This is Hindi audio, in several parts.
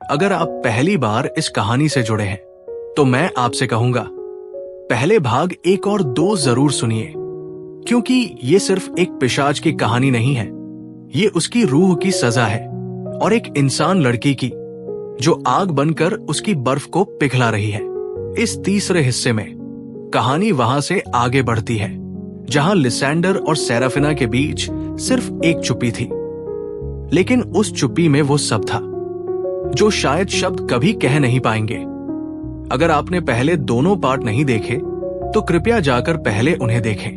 अगर आप पहली बार इस कहानी से जुड़े हैं तो मैं आपसे कहूंगा, पहले भाग 1 और 2 जरूर सुनिए, क्योंकि ये सिर्फ एक पिशाच की कहानी नहीं है। ये उसकी रूह की सजा है और एक इंसान लड़की की जो आग बनकर उसकी बर्फ को पिघला रही है। इस तीसरे हिस्से में कहानी वहां से आगे बढ़ती है जहां लिसेंडर और सेराफिना के बीच सिर्फ एक चुप्पी थी, लेकिन उस चुप्पी में वो सब था जो शायद शब्द कभी कह नहीं पाएंगे। अगर आपने पहले दोनों पार्ट नहीं देखे तो कृपया जाकर पहले उन्हें देखें,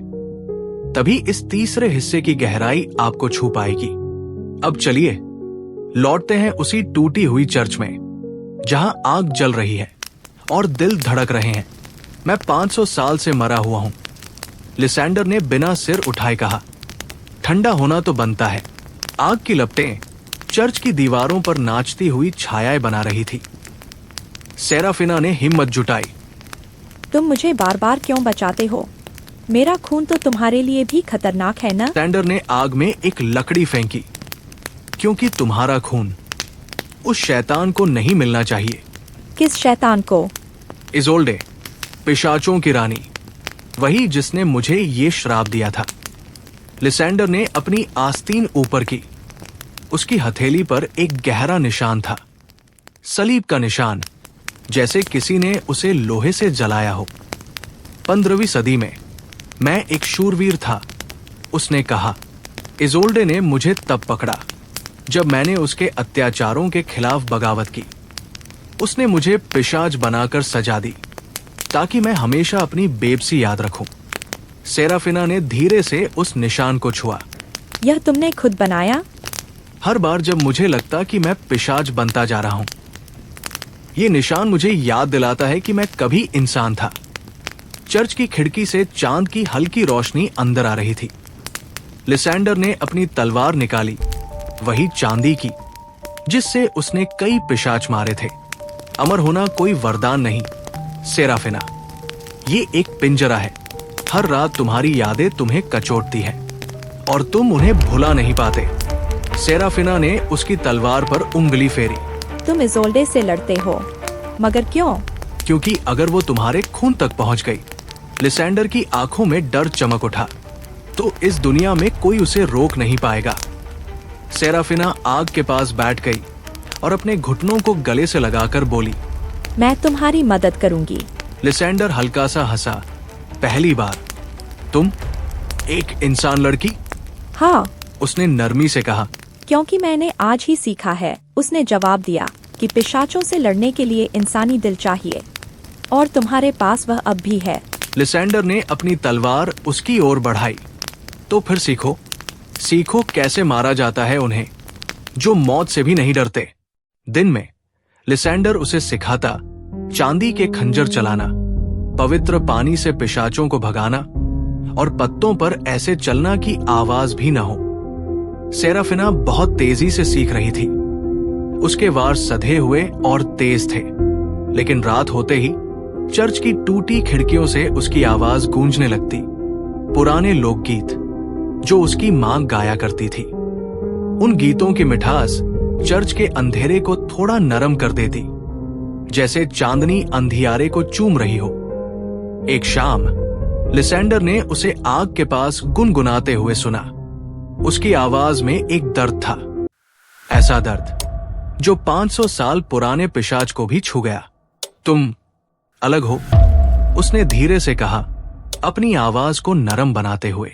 तभी इस तीसरे हिस्से की गहराई आपको छू पाएगी। अब चलिए लौटते हैं उसी टूटी हुई चर्च में जहां आग जल रही है और दिल धड़क रहे हैं। मैं 500 साल से मरा हुआ हूं, लिसेंडर ने बिना सिर उठाए कहा। ठंडा होना तो बनता है। आग की लपटें चर्च की दीवारों पर नाचती हुई छायाएं बना रही थी। सेराफिना ने हिम्मत जुटाई। तुम मुझे बार बार क्यों बचाते हो? मेरा खून तो तुम्हारे लिए भी खतरनाक है ना? लिसेंडर ने आग में एक लकड़ी फेंकी, क्योंकि तुम्हारा खून उस शैतान को नहीं मिलना चाहिए। किस शैतान को? इजोल्डे, पिशाचों की रानी, वही जिसने मुझे ये श्राप दिया था। लिसेंडर ने अपनी आस्तीन ऊपर की। उसकी हथेली पर एक गहरा निशान था, सलीब का निशान, जैसे किसी ने उसे लोहे से जलाया हो। 15वीं सदी में मैं एक शूरवीर था, उसने कहा। इजोल्डे ने मुझे तब पकड़ा जब मैंने उसके अत्याचारों के खिलाफ बगावत की। उसने मुझे पिशाच बनाकर सजा दी ताकि मैं हमेशा अपनी बेबसी याद रखूं। सेराफिना ने धीरे से उस निशान को छुआ। यह तुमने खुद बनाया? हर बार जब मुझे लगता कि मैं पिशाच बनता जा रहा हूं, ये निशान मुझे याद दिलाता है कि मैं कभी इंसान था। चर्च की खिड़की से चांद की हल्की रोशनी अंदर आ रही थी। लिसेंडर ने अपनी तलवार निकाली, वही चांदी की जिससे उसने कई पिशाच मारे थे। अमर होना कोई वरदान नहीं सेराफिना, ये एक पिंजरा है। हर रात तुम्हारी यादें तुम्हें कचोटती है और तुम उन्हें भुला नहीं पाते। सेराफिना ने उसकी तलवार पर उंगली फेरी। तुम इजोल्डे से लड़ते हो, मगर क्यों? क्योंकि अगर वो तुम्हारे खून तक पहुंच गई, लिसेंडर की आंखों में डर चमक उठा, तो इस दुनिया में कोई उसे रोक नहीं पाएगा। सेराफिना आग के पास बैठ गई और अपने घुटनों को गले से लगाकर बोली, मैं तुम्हारी मदद करूंगी। लिसेंडर हल्का सा हंसा। पहली बार? तुम एक इंसान लड़की? हाँ, उसने नरमी से कहा। क्योंकि मैंने आज ही सीखा है, उसने जवाब दिया, कि पिशाचों से लड़ने के लिए इंसानी दिल चाहिए, और तुम्हारे पास वह अब भी है। लिसेंडर ने अपनी तलवार उसकी ओर बढ़ाई। तो फिर सीखो कैसे मारा जाता है उन्हें जो मौत से भी नहीं डरते। दिन में लिसेंडर उसे सिखाता चांदी के खंजर चलाना, पवित्र पानी से पिशाचों को भगाना और पत्तों पर ऐसे चलना कि आवाज भी न हो। सेराफिना बहुत तेजी से सीख रही थी। उसके वार सधे हुए और तेज थे, लेकिन रात होते ही चर्च की टूटी खिड़कियों से उसकी आवाज गूंजने लगती। पुराने लोकगीत जो उसकी मां गाया करती थी। उन गीतों की मिठास चर्च के अंधेरे को थोड़ा नरम कर देती, जैसे चांदनी अंधियारे को चूम रही हो। एक शाम लिसेंडर ने उसे आग के पास गुनगुनाते हुए सुना। उसकी आवाज में एक दर्द था, ऐसा दर्द जो 500 साल पुराने पिशाच को भी छू गया। तुम अलग हो, उसने धीरे से कहा, अपनी आवाज को नरम बनाते हुए।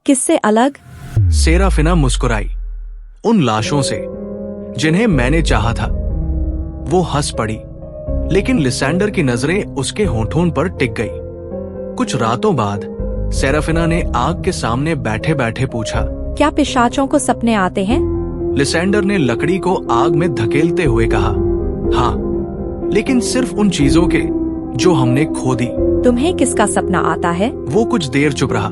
किससे अलग? सेराफिना मुस्कुराई। उन लाशों से जिन्हें मैंने चाहा था। वो हंस पड़ी, लेकिन लिसेंडर की नजरें उसके होठों पर टिक गई। कुछ रातों बाद सेराफिना ने आग के सामने बैठे बैठे पूछा, क्या पिशाचों को सपने आते हैं? लिसेंडर ने लकड़ी को आग में धकेलते हुए कहा, हाँ, लेकिन सिर्फ उन चीजों के जो हमने खो दी। तुम्हें किसका सपना आता है? वो कुछ देर चुप रहा।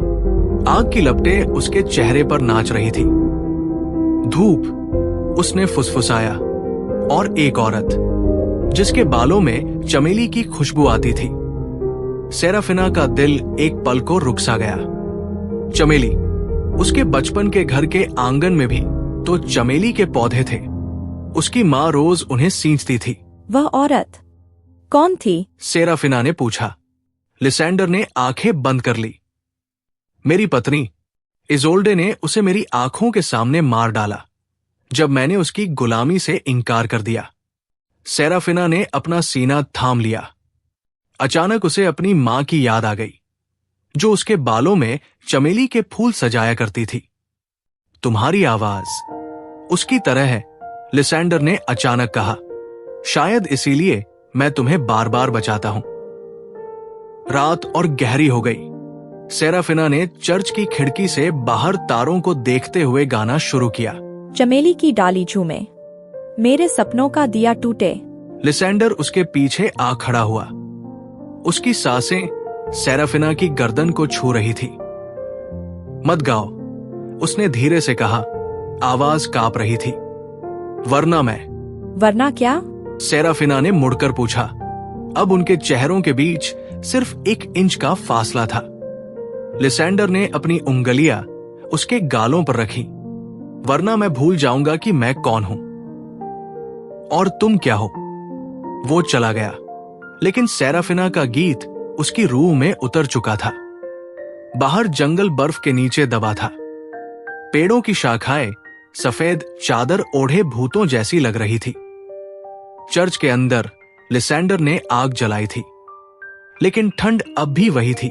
आग की लपटें उसके चेहरे पर नाच रही थी। धूप, उसने फुसफुसाया। और एक औरत जिसके बालों में चमेली की खुशबू आती थी। सेराफिना का दिल एक पल को रुक सा गया। चमेली, उसके बचपन के घर के आंगन में भी तो चमेली के पौधे थे, उसकी माँ रोज उन्हें सींचती थी। वह औरत कौन थी? सेराफिना ने पूछा। लिसेंडर ने आंखें बंद कर ली। मेरी पत्नी। इजोल्डे ने उसे मेरी आंखों के सामने मार डाला जब मैंने उसकी गुलामी से इनकार कर दिया। सेराफिना ने अपना सीना थाम लिया। अचानक उसे अपनी मां की याद आ गई, जो उसके बालों में चमेली के फूल सजाया करती थी। तुम्हारी आवाज उसकी तरह है, लिसेंडर ने अचानक कहा। शायद इसीलिए मैं तुम्हें बार बार बचाता हूं। रात और गहरी हो गई। सेराफिना ने चर्च की खिड़की से बाहर तारों को देखते हुए गाना शुरू किया। चमेली की डाली झूमे, मेरे सपनों का दिया टूटे। लिसेंडर उसके पीछे आ खड़ा हुआ। उसकी सांसें सेराफिना की गर्दन को छू रही थी। मत गाओ, उसने धीरे से कहा। आवाज कांप रही थी। वरना क्या? सेराफिना ने मुड़कर पूछा। अब उनके चेहरों के बीच सिर्फ 1 इंच का फासला था। लिसेंडर ने अपनी उंगलियां उसके गालों पर रखी। वरना मैं भूल जाऊंगा कि मैं कौन हूं और तुम क्या हो। वो चला गया, लेकिन सेराफिना का गीत उसकी रूह में उतर चुका था। बाहर जंगल बर्फ के नीचे दबा था। पेड़ों की शाखाएं सफेद चादर ओढ़े भूतों जैसी लग रही थी। चर्च के अंदर लिसेंडर ने आग जलाई थी, लेकिन ठंड अब भी वही थी।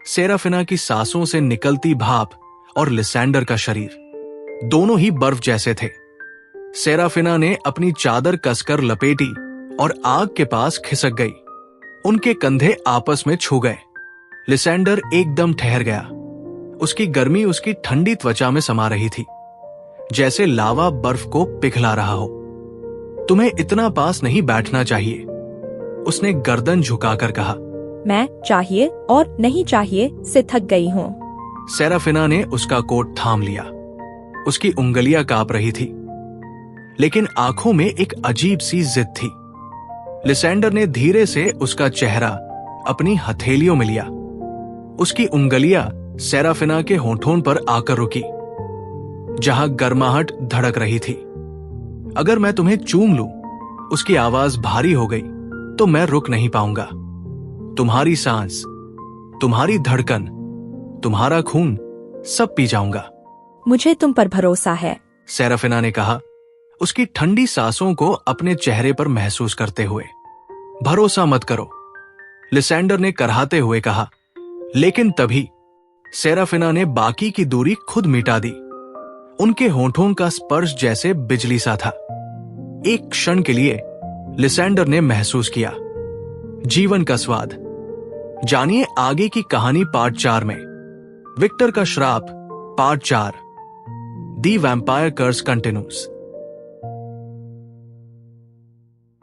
सेराफिना की सांसों से निकलती भाप और लिसेंडर का शरीर दोनों ही बर्फ जैसे थे। सेराफिना ने अपनी चादर कसकर लपेटी और आग के पास खिसक गई। उनके कंधे आपस में छू गए। लिसेंडर एकदम ठहर गया। उसकी गर्मी उसकी ठंडी त्वचा में समा रही थी, जैसे लावा बर्फ को पिघला रहा हो। तुम्हें इतना पास नहीं बैठना चाहिए, उसने गर्दन झुकाकर कहा। मैं चाहिए और नहीं चाहिए से थक गई हूं। सेराफिना ने उसका कोट थाम लिया। उसकी उंगलियां कांप रही थी, लेकिन आंखों में एक अजीब सी जिद थी। लिसेंडर ने धीरे से उसका चेहरा अपनी हथेलियों में लिया। उसकी उंगलियां सेराफिना के होठों पर आकर रुकी, जहां गर्माहट धड़क रही थी। अगर मैं तुम्हें चूम लूं, उसकी आवाज भारी हो गई, तो मैं रुक नहीं पाऊंगा। तुम्हारी सांस, तुम्हारी धड़कन, तुम्हारा खून सब पी जाऊंगा। मुझे तुम पर भरोसा है, सेराफिना ने कहा, उसकी ठंडी सांसों को अपने चेहरे पर महसूस करते हुए। भरोसा मत करो, लिसेंडर ने कराहते हुए कहा। लेकिन तभी सेराफिना ने बाकी की दूरी खुद मिटा दी। उनके होठों का स्पर्श जैसे बिजली सा था। एक क्षण के लिए लिसेंडर ने महसूस किया जीवन का स्वाद। जानिए आगे की कहानी पार्ट 4 में। विक्टर का श्राप पार्ट 4, दी वैम्पायर कर्स कंटिन्यूज।